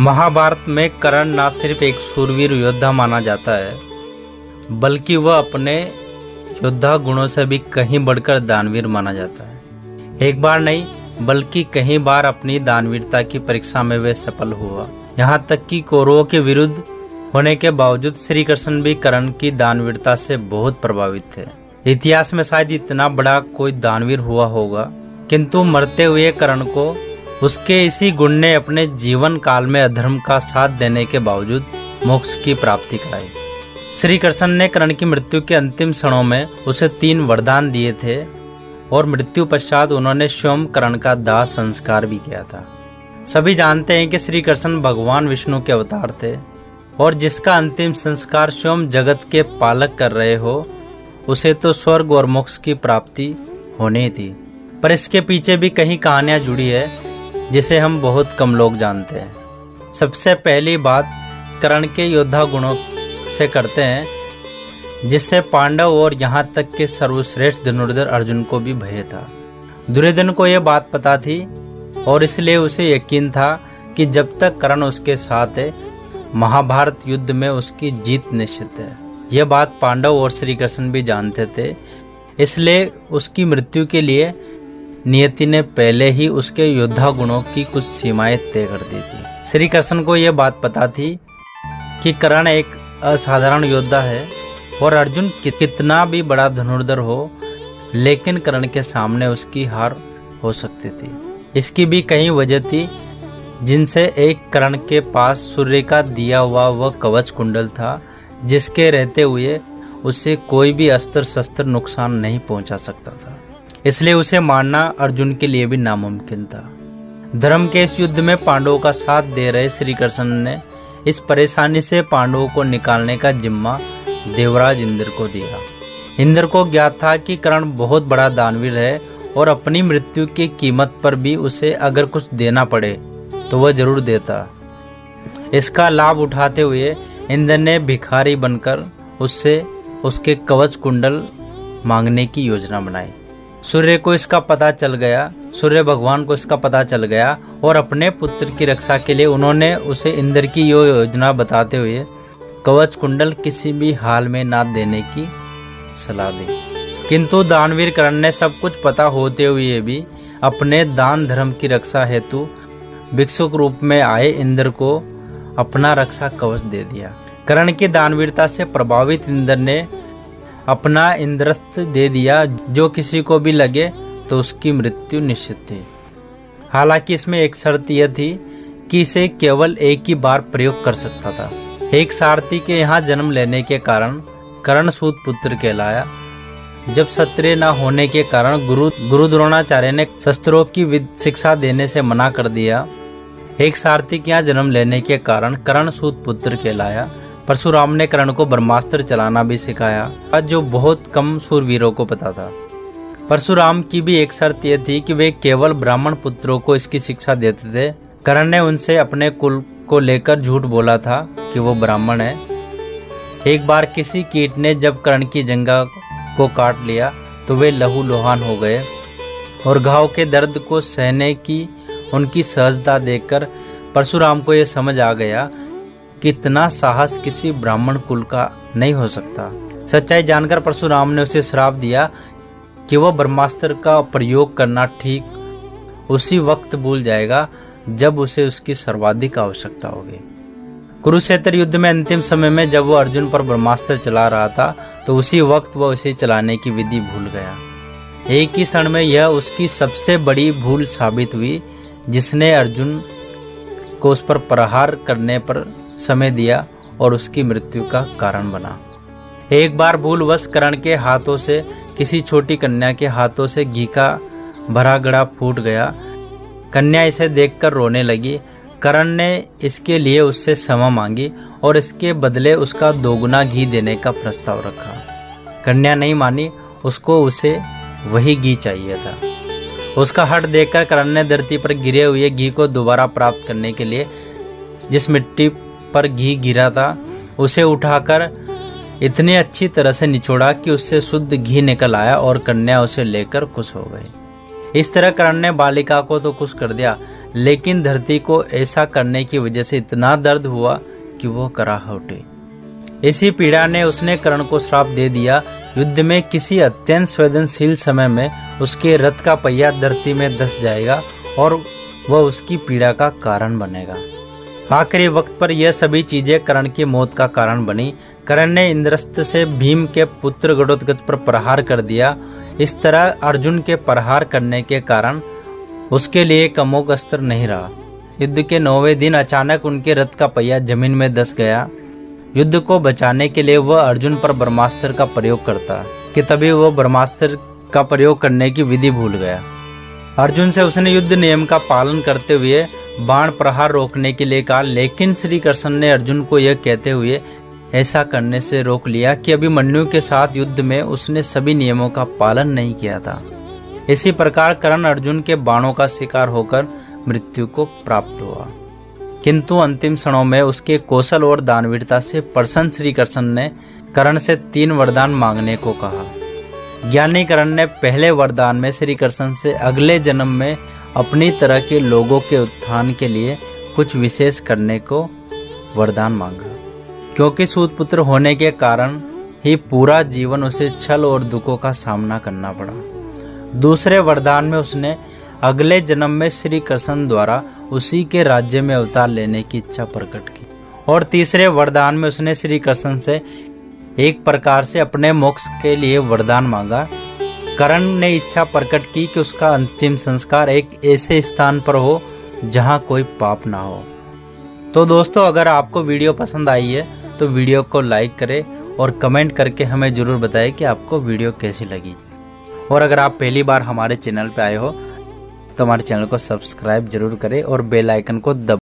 महाभारत में कर्ण न सिर्फ एक शूरवीर योद्धा माना जाता है, बल्कि वह अपने योद्धा गुणों से भी कहीं बढ़कर दानवीर माना जाता है। एक बार नहीं बल्कि कई बार अपनी दानवीरता की परीक्षा में वे सफल हुआ। यहाँ तक कि कौरवों के विरुद्ध होने के बावजूद श्री कृष्ण भी कर्ण की दानवीरता से बहुत प्रभावित थे। इतिहास में शायद इतना बड़ा कोई दानवीर हुआ होगा, किंतु मरते हुए कर्ण को उसके इसी गुण ने अपने जीवन काल में अधर्म का साथ देने के बावजूद मोक्ष की प्राप्ति कराई। श्री कृष्ण ने कर्ण की मृत्यु के अंतिम क्षणों में उसे 3 वरदान दिए थे और मृत्यु पश्चात उन्होंने स्वयं कर्ण का दाह संस्कार भी किया था। सभी जानते हैं कि श्री कृष्ण भगवान विष्णु के अवतार थे और जिसका अंतिम संस्कार स्वयं जगत के पालक कर रहे हो, उसे तो स्वर्ग और मोक्ष की प्राप्ति होनी थी। पर इसके पीछे भी कई कहानियां जुड़ी है जिसे हम बहुत कम लोग जानते हैं। सबसे पहली बात कर्ण के योद्धा गुणों से करते हैं, जिससे पांडव और यहाँ तक के सर्वश्रेष्ठ धनुर्धर अर्जुन को भी भय था। दुर्योधन को यह बात पता थी और इसलिए उसे यकीन था कि जब तक कर्ण उसके साथ है, महाभारत युद्ध में उसकी जीत निश्चित है। यह बात पांडव और श्री कृष्ण भी जानते थे, इसलिए उसकी मृत्यु के लिए नियति ने पहले ही उसके योद्धा गुणों की कुछ सीमाएं तय कर दी थी। श्री कृष्ण को यह बात पता थी कि कर्ण एक असाधारण योद्धा है और अर्जुन कितना भी बड़ा धनुर्धर हो, लेकिन कर्ण के सामने उसकी हार हो सकती थी। इसकी भी कई वजह थी, जिनसे एक कर्ण के पास सूर्य का दिया हुआ वह कवच कुंडल था, जिसके रहते हुए उसे कोई भी अस्त्र शस्त्र नुकसान नहीं पहुंचा सकता था। इसलिए उसे मारना अर्जुन के लिए भी नामुमकिन था। धर्म के इस युद्ध में पांडवों का साथ दे रहे श्री कृष्ण ने इस परेशानी से पांडवों को निकालने का जिम्मा देवराज इंद्र को दिया। इंद्र को ज्ञात था कि कर्ण बहुत बड़ा दानवीर है और अपनी मृत्यु की कीमत पर भी उसे अगर कुछ देना पड़े तो वह जरूर देता। इसका लाभ उठाते हुए इंद्र ने भिखारी बनकर उससे उसके कवच कुंडल मांगने की योजना बनाई। सूर्य भगवान को इसका पता चल गया और अपने पुत्र की रक्षा के लिए उन्होंने उसे इंद्र की यो योजना बताते हुए कवच कुंडल किसी भी हाल में ना देने की सलाह दी। किंतु दानवीर कर्ण ने सब कुछ पता होते हुए भी अपने दान धर्म की रक्षा हेतु भिक्षुक रूप में आए इंद्र को अपना रक्षा कवच दे दिया। कर्ण की दानवीरता से प्रभावित इंद्र ने अपना इंद्रस्त्र दे दिया, जो किसी को भी लगे तो उसकी मृत्यु निश्चित थी। हालांकि इसमें एक शर्त यह थी कि इसे केवल एक ही बार प्रयोग कर सकता था। एक सारथी के यहाँ जन्म लेने के कारण कर्ण सूत पुत्र कहलाया। जब क्षत्रिय न होने के कारण गुरु द्रोणाचार्य ने शस्त्रों की शिक्षा देने से मना कर दिया। एक सारथी के यहाँ जन्म लेने के कारण कर्ण सूत पुत्र कहलाया। परशुराम ने कर्ण को ब्रह्मास्त्र चलाना भी सिखाया, जो बहुत कम शूरवीरों को पता था। परशुराम की भी एक शर्त यह थी कि वे केवल ब्राह्मण पुत्रों को इसकी शिक्षा देते थे। कर्ण ने उनसे अपने कुल को लेकर झूठ बोला था कि वो ब्राह्मण है। एक बार किसी कीट ने जब कर्ण की जंघा को काट लिया तो वे लहूलुहान हो गए और घाव के दर्द को सहने की उनकी सहजता देखकर परशुराम को यह समझ आ गया कि इतना साहस किसी ब्राह्मण कुल का नहीं हो सकता। सच्चाई जानकर परशुराम ने उसे श्राप दिया कि वह ब्रह्मास्त्र का प्रयोग करना ठीक उसी वक्त भूल जाएगा जब उसे उसकी सर्वाधिक आवश्यकता होगी। कुरुक्षेत्र युद्ध में अंतिम समय में जब वह अर्जुन पर ब्रह्मास्त्र चला रहा था तो उसी वक्त वह उसे चलाने की विधि भूल गया। एक ही क्षण में यह उसकी सबसे बड़ी भूल साबित हुई, जिसने अर्जुन को उस पर प्रहार करने पर समय दिया और उसकी मृत्यु का कारण बना। एक बार भूलवश कर्ण के हाथों से किसी छोटी कन्या के हाथों से घी का भरा घड़ा फूट गया। कन्या इसे देखकर रोने लगी। कर्ण ने इसके लिए उससे क्षमा मांगी और इसके बदले उसका 2 गुना घी देने का प्रस्ताव रखा। कन्या नहीं मानी, उसको उसे वही घी चाहिए था। उसका हठ देखकर कर्ण ने धरती पर गिरे हुए घी को दोबारा प्राप्त करने के लिए जिस मिट्टी पर घी गिरा था उसे उठाकर इतनी अच्छी तरह से निचोड़ा कि उससे शुद्ध घी निकल आया और कन्या उसे लेकर खुश हो गई। इस तरह कर्ण ने बालिका को तो खुश कर दिया, लेकिन धरती को ऐसा करने की वजह से इतना दर्द हुआ कि वो कराह उठे। इसी पीड़ा ने उसने कर्ण को श्राप दे दिया, युद्ध में किसी अत्यंत संवेदनशील समय में उसके रथ का पहिया धरती में धंस जाएगा और वह उसकी पीड़ा का कारण बनेगा। आखिरी वक्त पर यह सभी चीजें कर्ण की मौत का कारण बनी। कर्ण ने इंद्रस्त्र से भीम के पुत्र घटोत्कच पर प्रहार कर दिया। इस तरह अर्जुन के प्रहार करने के कारण उसके लिए एक अमोघ अस्त्र नहीं रहा। युद्ध के 9वें दिन अचानक उनके रथ का पहिया जमीन में धंस गया। युद्ध को बचाने के लिए वह अर्जुन पर ब्रह्मास्त्र का प्रयोग करता कि तभी वह ब्रह्मास्त्र का प्रयोग करने की विधि भूल गया। अर्जुन से उसने युद्ध नियम का पालन करते हुए बाण प्रहार रोकने के लिए कहा, लेकिन श्री कृष्ण ने अर्जुन को यह कहते हुए ऐसा करने से रोक लिया कि अभिमन्यु के साथ युद्ध में उसने सभी नियमों का पालन नहीं किया था। इसी प्रकार कर्ण अर्जुन के बाणों का शिकार होकर मृत्यु को प्राप्त हुआ। किंतु अंतिम क्षणों में उसके कौशल और दानवीरता से प्रसन्न श्री कृष्ण ने कर्ण से 3 वरदान मांगने को कहा। ज्ञानी कर्ण ने पहले वरदान में श्री कृष्ण से अगले जन्म में अपनी तरह के लोगों के उत्थान के लिए कुछ विशेष करने को वरदान मांगा, क्योंकि सूत पुत्र होने के कारण ही पूरा जीवन उसे छल और दुखों का सामना करना पड़ा। दूसरे वरदान में उसने अगले जन्म में श्री कृष्ण द्वारा उसी के राज्य में अवतार लेने की इच्छा प्रकट की। और तीसरे वरदान में उसने श्री कृष्ण से एक प्रकार से अपने मोक्ष के लिए वरदान मांगा। कर्ण ने इच्छा प्रकट की कि उसका अंतिम संस्कार एक ऐसे स्थान पर हो जहां कोई पाप ना हो। तो दोस्तों, अगर आपको वीडियो पसंद आई है तो वीडियो को लाइक करें और कमेंट करके हमें जरूर बताएं कि आपको वीडियो कैसी लगी। और अगर आप पहली बार हमारे चैनल पर आए हो तो हमारे चैनल को सब्सक्राइब जरूर करें और बेल आइकन को दबाएं।